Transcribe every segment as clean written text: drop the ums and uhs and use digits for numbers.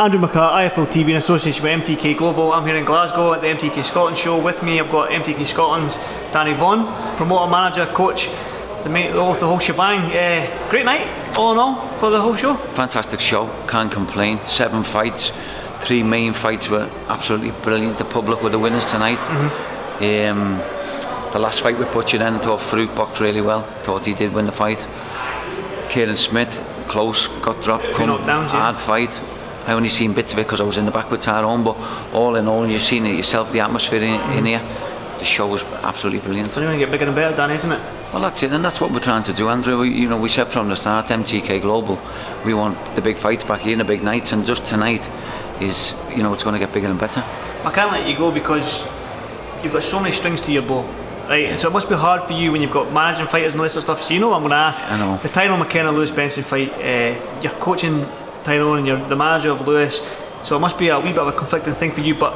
Andrew McCART, IFL TV in association with MTK Global. I'm here in Glasgow at the MTK Scotland show. With me I've got MTK Scotland's Danny Vaughan, promoter, manager, coach, the whole shebang. Great night, all in all, for the whole show. Fantastic show, can't complain. 7 fights, 3 main fights were absolutely brilliant. The public were the winners tonight. The last fight we put you in, thought Fruit boxed really well, thought he did win the fight. Kieran Smith, close, got dropped, hard fight. I only seen bits of it because I was in the back with Tyrone, but all in all, you've seen it yourself, the atmosphere in here. The show was absolutely brilliant. It's only going to get bigger and better, Dan, isn't it? Well, that's it, and that's what we're trying to do, Andrew. We said from the start, MTK Global, we want the big fights back here, the big nights, and just tonight is, it's going to get bigger and better. I can't let you go because you've got so many strings to your bow. Right, so it must be hard for you when you've got managing fighters and all this sort of stuff. So you know what I'm going to ask. I know. The Tyrone McKenna Lewis Benson fight, you're coaching Tyrone and you're the manager of Lewis, so it must be a wee bit of a conflicting thing for you. But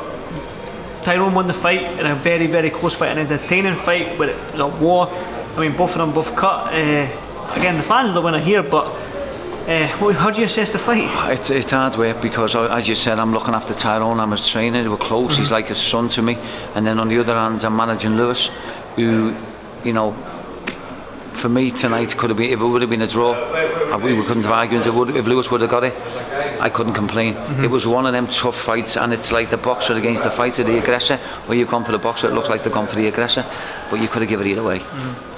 Tyrone won the fight in a very, very close fight, an entertaining fight where it was a war. I mean, both of them both cut. Again, the fans are the winner here, but how do you assess the fight? It's hard work because, as you said, I'm looking after Tyrone. I'm his trainer. They were close. He's like a son to me. And then on the other hand, I'm managing Lewis, who, for me tonight could have been, if it would have been a draw, we couldn't have argued. If Lewis would have got it, I couldn't complain. It was one of them tough fights, and it's like the boxer against the fighter, the aggressor. Where you've gone for the boxer, it looks like they've gone for the aggressor, but you could have given it either way.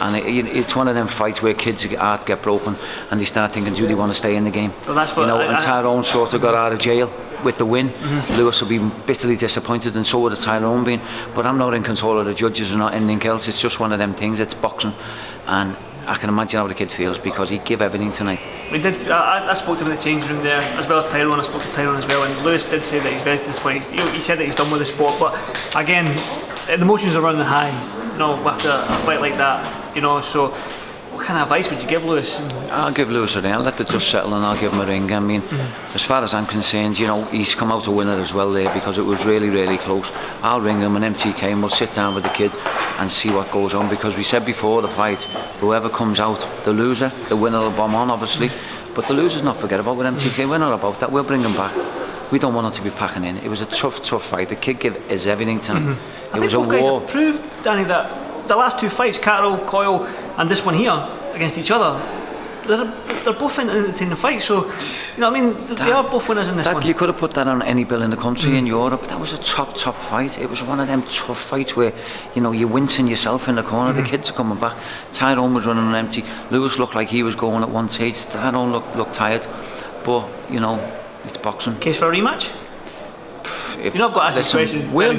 And it's one of them fights where kids' heart get broken and they start thinking, do they want to stay in the game? Well, that's what and Tyrone sort of got out of jail with the win. Lewis will be bitterly disappointed, and so would the Tyrone being. But I'm not in control of the judges or not anything else. It's just one of them things. It's boxing, and I can imagine how the kid feels because he gave everything tonight. We did. I spoke to him in the change room there, as well as Tyrone. I spoke to Tyrone as well, and Lewis did say that he's very disappointed. He said that he's done with the sport, but again, the emotions are running high. After a fight like that, So, what kind of advice would you give Lewis? I'll give Lewis a ring. I'll let the dust settle and I'll give him a ring. I mean, as far as I'm concerned, he's come out a winner as well there because it was really, really close. I'll ring him and MTK and we'll sit down with the kid and see what goes on, because we said before the fight, whoever comes out, the loser, the winner will bomb on obviously, but the loser's not forget about with MTK. We're not about that. We'll bring him back. We don't want him to be packing in. It was a tough fight. The kid gave his everything tonight. It was a war. Guys have proved, Danny, that the last 2 fights, Carroll, Coyle and this one here, against each other, they're both entertaining fights, so they are both winners in this one. You could have put that on any bill in the country in Europe. That was a top fight. It was one of them tough fights where you're wincing yourself in the corner. The kids are coming back. Tyrone was running on empty. Lewis looked like he was going at one stage. Tyrone looked tired, but it's boxing. Case for a rematch? You've not got to ask questions. We'll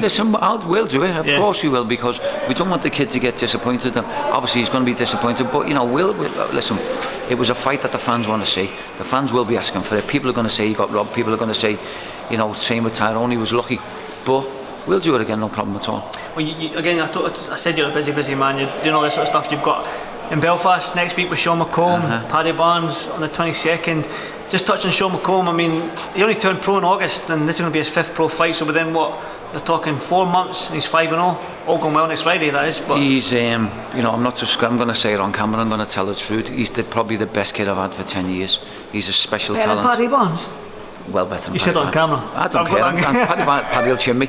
do it. Of course we will, because we don't want the kid to get disappointed. Obviously he's going to be disappointed, but we'll listen. It was a fight that the fans want to see. The fans will be asking for it. People are going to say he got robbed. People are going to say, same with Tyrone, he was lucky. But we'll do it again, no problem at all. Well, again, I said you're a busy man. You're doing all this sort of stuff. You've got in Belfast next week with Sean McComb, Paddy Barnes on the 22nd. Just touching Sean McComb, I mean, he only turned pro in August, and this is going to be his 5th pro fight. So within they're talking 4 months, and he's 5-0. All going well next Friday, that is. But he's, I'm going to say it on camera. I'm going to tell the truth. He's probably the best kid I've had for 10 years. He's a special talent. Paddy Barnes? Well, better than you said it on camera. I don't care. Paddy will chin me.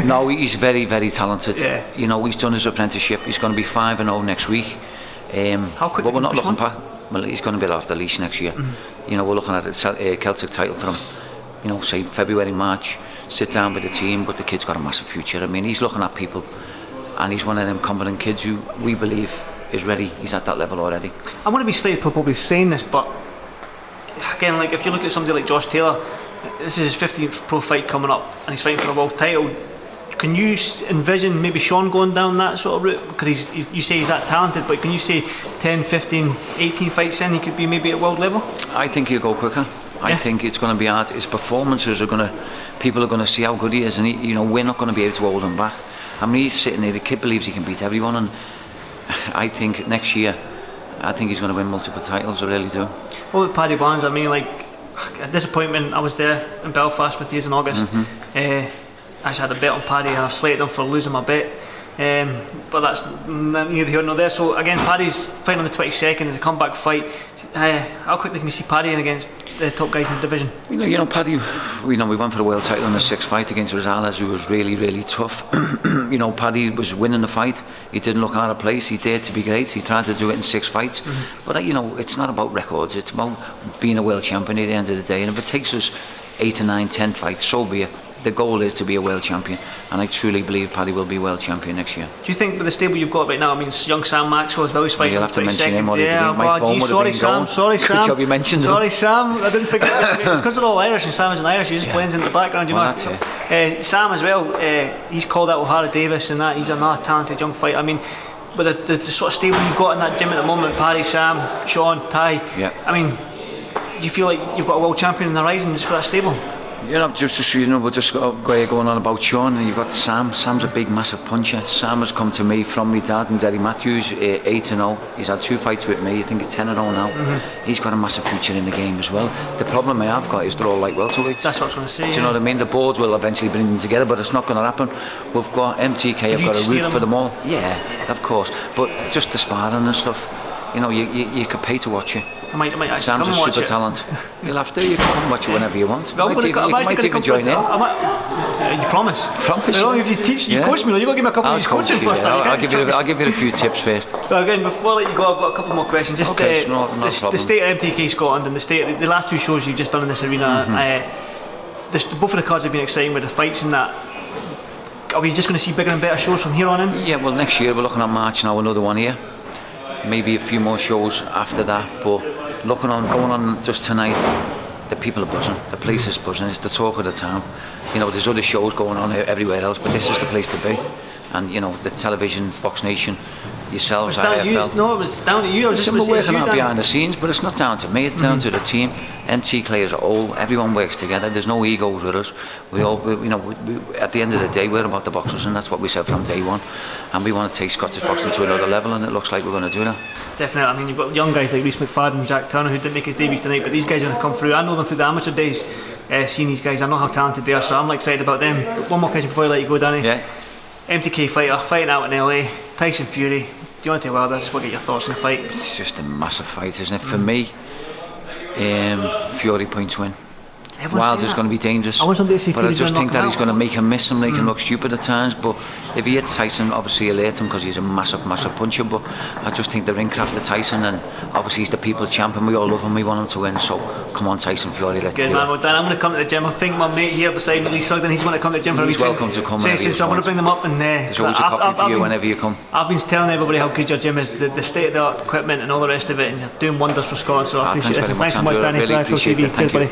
No, he's very, very talented. Yeah. He's done his apprenticeship. He's going to be 5-0 next week. How quick? But we're not looking past. Well, he's going to be off the leash next year. We're looking at a Celtic title for him. Say February, March. Sit down with the team, but the kid's got a massive future. I mean, he's looking at people, and he's one of them confident kids who we believe is ready. He's at that level already. I'm going to be slightly probably saying this, but again, like if you look at somebody like Josh Taylor, this is his 15th pro fight coming up, and he's fighting for a world title. Can you envision maybe Sean going down that sort of route? Because you say he's that talented, but can you say 10, 15, 18 fights in, he could be maybe at world level? I think he'll go quicker. I think it's going to be hard. His performances people are going to see how good he is, and we're not going to be able to hold him back. I mean, he's sitting there, the kid believes he can beat everyone, and I think next year, he's going to win multiple titles, I really do. What with Paddy Barnes? I mean, like, a disappointment. I was there in Belfast with you in August. I actually had a bet on Paddy, and I've slated him for losing my bet. But that's neither here nor there. So again, Paddy's fighting on the 22nd as a comeback fight. How quickly can we see Paddy in against the top guys in the division? You know, Paddy. We went for the world title in the 6th fight against Rosales, who was really, really tough. You know, Paddy was winning the fight. He didn't look out of place. He dared to be great. He tried to do it in 6 fights. But you know, it's not about records. It's about being a world champion at the end of the day. And if it takes us 8 or 9, 10 fights, so be it. The goal is to be a world champion, and I truly believe Paddy will be world champion next year. Do you think with the stable you've got right now, I mean, young Sam Maxwell as well, he's fighting? You'll have to mention him. Sorry, Sam. Good job you mentioned him. Sorry, Sam. I didn't think it's because they're all Irish, and Sam isn't Irish. He just blends in the background. You know. That's it. Sam as well. He's called out O'Hara Davis, and that he's another talented young fighter. I mean, with the sort of stable you've got in that gym at the moment, Paddy, Sam, Sean, Ty. Yeah. I mean, you feel like you've got a world champion in the horizon just for that stable? You know, we're just going on about Sean, and you've got Sam. Sam's a big, massive puncher. Sam has come to me from my dad and Derry Matthews, 8-0. He's had 2 fights with me. I think he's 10-0 now. He's got a massive future in the game as well. The problem I have got is they're all like welterweights. That's what I was going to say. Do you know what I mean? The boards will eventually bring them together, but it's not going to happen. We've got MTK. I've got a route for them all. Yeah, of course. But just the sparring and stuff. You know, you could pay to watch it. I might Sam's a super talent. You'll have to. You can come watch it whenever you want. You might even join in. You promise? Promise. You know, if you teach, you coach me. You've got to give me a couple of these coaching first. I'll give you a few tips first. Well, again, before I let you go, I've got a couple more questions. Just okay, the state of MTK Scotland and the last 2 shows you've just done in this arena. Both of the cards have been exciting with the fights and that. Are we just going to see bigger and better shows from here on in? Yeah, well, next year we're looking at March now, another one here. Maybe a few more shows after that, but going on just tonight, the people are buzzing, the place is buzzing, it's the talk of the town. You know, there's other shows going on everywhere else, but this is the place to be. And you know, the television, BoxNation, yourselves, IFL. No, it was down to you. We're working out behind the scenes, but it's not down to me, it's down to the team. MTK as a whole, everyone works together. There's no egos with us. We at the end of the day, we're about the boxers, and that's what we said from day one. And we want to take Scottish boxing to another level, and it looks like we're going to do that. Definitely. I mean, you've got young guys like Rhys McFadden, Jack Turner, who didn't make his debut tonight, but these guys are going to come through. I know them through the amateur days, seeing these guys. I know how talented they are, so I'm excited about them. One more question before I let you go, Danny. Yeah. MTK fighter, fighting out in LA, Tyson Fury. Deontay Wilder, just want to get your thoughts on the fight. It's just a massive fight, isn't it? For me, Fury points win. Wilder's going to be dangerous, but I just think that he's going to make him miss him, make him look stupid at times. But if he hits Tyson, obviously he'll hurt him because he's a massive, massive puncher. But I just think the ring craft of Tyson, and obviously he's the people champion. We all love him, we want him to win. So come on, Tyson Fury, let's do it. Well, Dan, I'm going to come to the gym. I think my mate here beside me, Lee Sugden, he's going to come to the gym for a week. He's welcome to come. So I'm going to bring them up, and there's always a coffee for you whenever you come. I've been telling everybody how good your gym is, the state of the art equipment and all the rest of it, and you're doing wonders for Scotland. So I appreciate it. Thanks so much, Danny, for Cheers, buddy.